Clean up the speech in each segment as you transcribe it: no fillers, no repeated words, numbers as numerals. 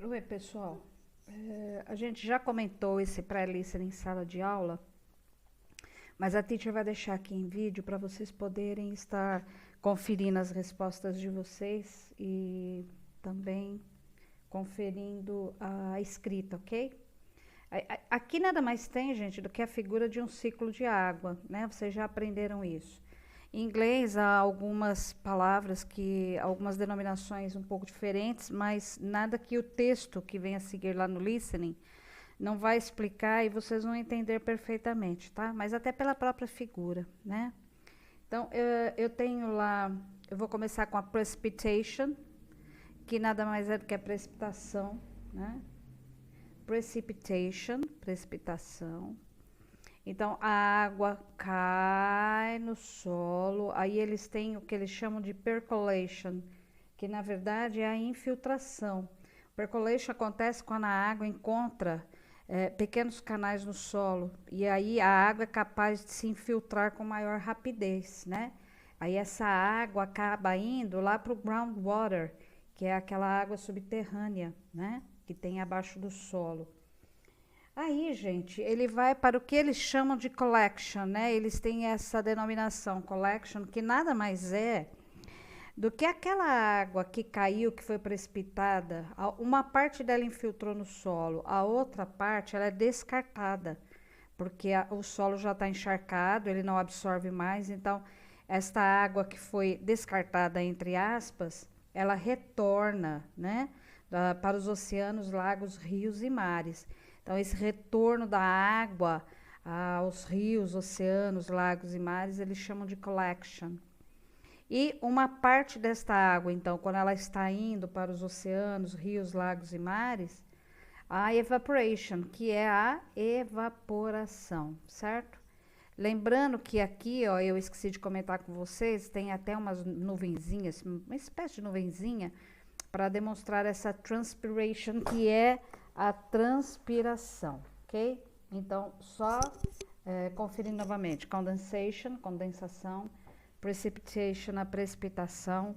Oi, pessoal. A gente já comentou esse pré-listening em sala de aula, mas a teacher vai deixar aqui em vídeo para vocês poderem estar conferindo as respostas de vocês e também conferindo a escrita, ok? Aqui nada mais tem, gente, do que a figura de um ciclo de água, né? Vocês já aprenderam isso. Em inglês há algumas palavras algumas denominações um pouco diferentes, mas nada que o texto que vem a seguir lá no listening não vai explicar e vocês vão entender perfeitamente, tá? Mas até pela própria figura, né? Então, eu tenho lá, eu vou começar com a precipitation, que nada mais é do que a precipitação, né? Precipitation, precipitação. Então, a água cai no solo, aí eles têm o que eles chamam de percolation, que na verdade é a infiltração. Percolation acontece quando a água encontra pequenos canais no solo, e aí a água é capaz de se infiltrar com maior rapidez, né? Aí essa água acaba indo lá para o groundwater, que é aquela água subterrânea, né? Que tem abaixo do solo. Aí, gente, ele vai para o que eles chamam de collection, né? Eles têm essa denominação, collection, que nada mais é do que aquela água que caiu, que foi precipitada. Uma parte dela infiltrou no solo, a outra parte ela é descartada, porque o solo já está encharcado, ele não absorve mais. Então, esta água que foi descartada, entre aspas, ela retorna, né? Para os oceanos, lagos, rios e mares. Então, esse retorno da água aos rios, oceanos, lagos e mares, eles chamam de collection. E uma parte desta água, então, quando ela está indo para os oceanos, rios, lagos e mares, a evaporation, que é a evaporação, certo? Lembrando que aqui, ó, eu esqueci de comentar com vocês, tem até umas nuvenzinhas, uma espécie de nuvenzinha, para demonstrar essa transpiration, que é a transpiração, ok? Então, só conferir novamente: condensation, condensação; precipitation, a precipitação;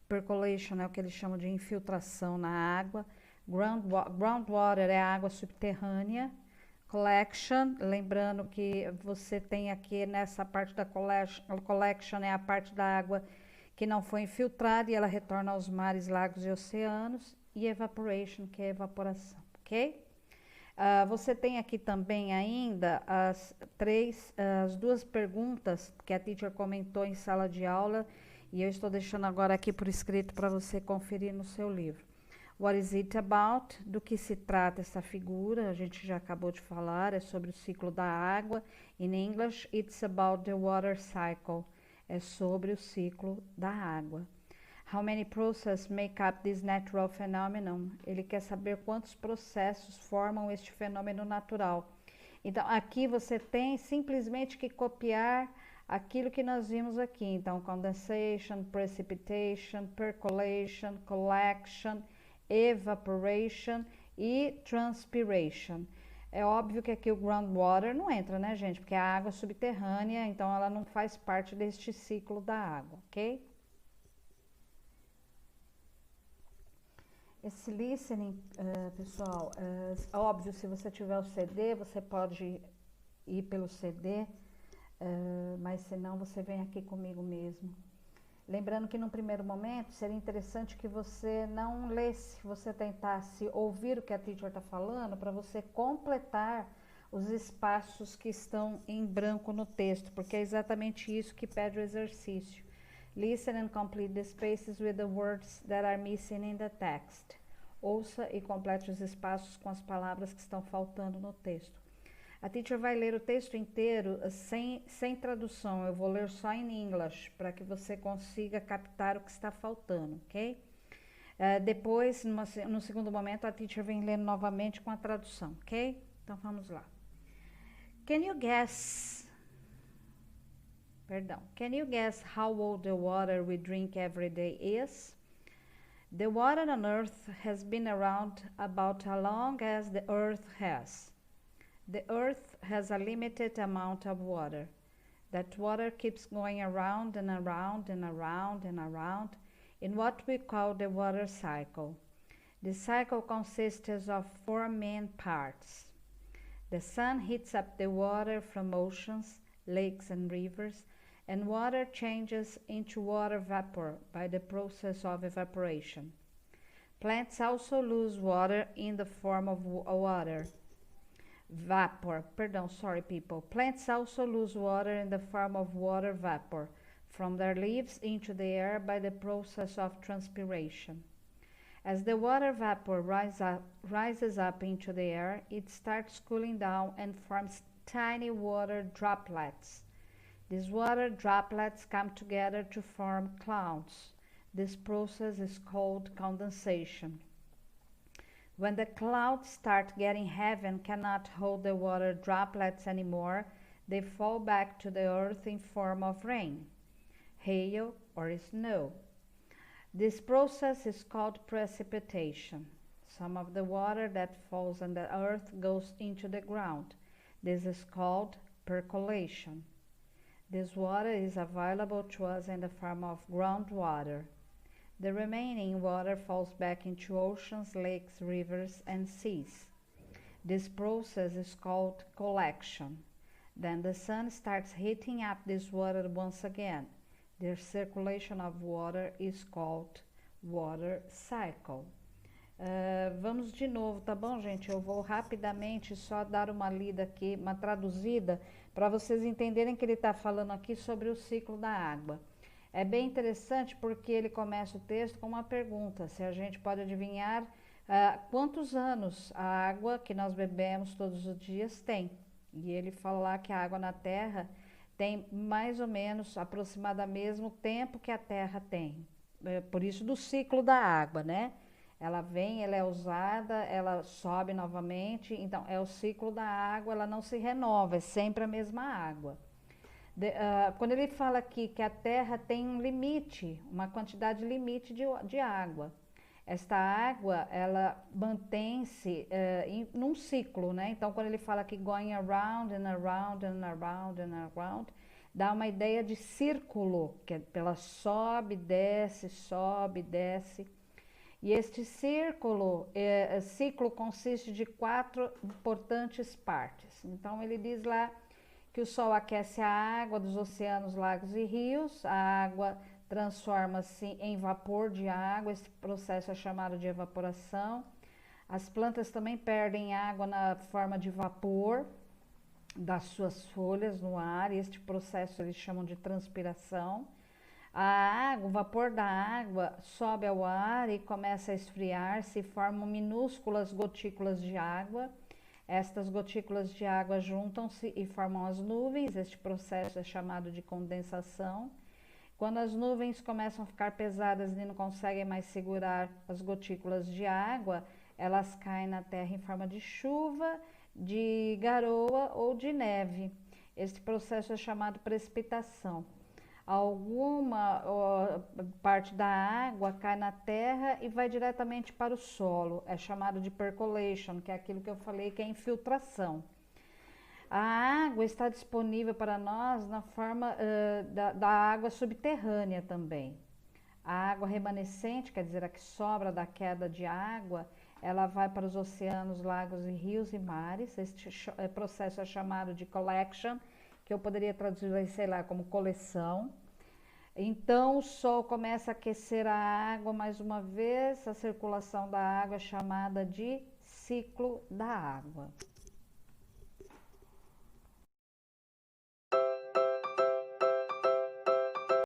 percolation é o que eles chamam de infiltração na água; groundwater é a água subterrânea; collection, lembrando que você tem aqui nessa parte da collection é a parte da água que não foi infiltrada e ela retorna aos mares, lagos e oceanos; e evaporation, que é a evaporação, ok? Você tem aqui também ainda as duas perguntas que a teacher comentou em sala de aula, e eu estou deixando agora aqui por escrito para você conferir no seu livro. What is it about? Do que se trata essa figura? A gente já acabou de falar, é sobre o ciclo da água. In English, it's about the water cycle. É sobre o ciclo da água. How many processes make up this natural phenomenon? Ele quer saber quantos processos formam este fenômeno natural. Então, aqui você tem simplesmente que copiar aquilo que nós vimos aqui. Então, condensation, precipitation, percolation, collection, evaporation e transpiration. É óbvio que aqui o groundwater não entra, né, gente? Porque é a água subterrânea, então ela não faz parte deste ciclo da água, ok? Esse listening, pessoal, óbvio, se você tiver o CD, você pode ir pelo CD, mas se não, você vem aqui comigo mesmo. Lembrando que num primeiro momento seria interessante que você não lesse, você tentasse ouvir o que a teacher está falando para você completar os espaços que estão em branco no texto, porque é exatamente isso que pede o exercício. Listen and complete the spaces with the words that are missing in the text. Ouça e complete os espaços com as palavras que estão faltando no texto. A teacher vai ler o texto inteiro sem tradução. Eu vou ler só em English, para que você consiga captar o que está faltando, ok? Depois, no segundo momento, a teacher vem lendo novamente com a tradução, ok? Então, vamos lá. Can you guess... Perdão. Can you guess how old the water we drink every day is? The water on Earth has been around about as long as the Earth has. The Earth has a limited amount of water. That water keeps going around and around and around and around in what we call the water cycle. The cycle consists of four main parts. The sun heats up the water from oceans, lakes and rivers, and water changes into water vapor by the process of evaporation. Plants also lose water in the form of Plants also lose water in the form of water vapor from their leaves into the air by the process of transpiration. As the water vapor rises up into the air, it starts cooling down and forms tiny water droplets. These water droplets come together to form clouds. This process is called condensation. When the clouds start getting heavy and cannot hold the water droplets anymore, they fall back to the earth in form of rain, hail, or snow. This process is called precipitation. Some of the water that falls on the earth goes into the ground. This is called percolation. This water is available to us in the form of groundwater. The remaining water falls back into oceans, lakes, rivers, and seas. This process is called collection. Then the sun starts heating up this water once again. The circulation of water is called water cycle. Vamos de novo, tá bom, gente? Eu vou rapidamente só dar uma lida aqui, uma traduzida, para vocês entenderem que ele está falando aqui sobre o ciclo da água. É bem interessante porque ele começa o texto com uma pergunta, se a gente pode adivinhar quantos anos a água que nós bebemos todos os dias tem. E ele fala lá que a água na Terra tem mais ou menos aproximadamente o mesmo tempo que a Terra tem. Por isso do ciclo da água, né? Ela vem, ela é usada, ela sobe novamente, então é o ciclo da água, ela não se renova, é sempre a mesma água. Quando ele fala aqui que a Terra tem um limite, uma quantidade limite de água, esta água, ela mantém-se num ciclo, né? Então, quando ele fala que going around and around and around and around, dá uma ideia de círculo, que ela sobe, desce, sobe, desce. E este ciclo consiste de 4 importantes partes. Então, ele diz lá que o Sol aquece a água dos oceanos, lagos e rios, a água transforma-se em vapor de água, esse processo é chamado de evaporação. As plantas também perdem água na forma de vapor das suas folhas no ar, e este processo eles chamam de transpiração. O vapor da água sobe ao ar e começa a esfriar-se e formam minúsculas gotículas de água. Estas gotículas de água juntam-se e formam as nuvens. Este processo é chamado de condensação. Quando as nuvens começam a ficar pesadas e não conseguem mais segurar as gotículas de água, elas caem na terra em forma de chuva, de garoa ou de neve. Este processo é chamado precipitação. Alguma parte da água cai na terra e vai diretamente para o solo. É chamado de percolation, que é aquilo que eu falei que é infiltração. A água está disponível para nós na forma da água subterrânea também. A água remanescente, quer dizer, a que sobra da queda de água, ela vai para os oceanos, lagos e rios e mares. Este processo é chamado de collection, que eu poderia traduzir, sei lá, como coleção. Então o Sol começa a aquecer a água mais uma vez, a circulação da água é chamada de ciclo da água.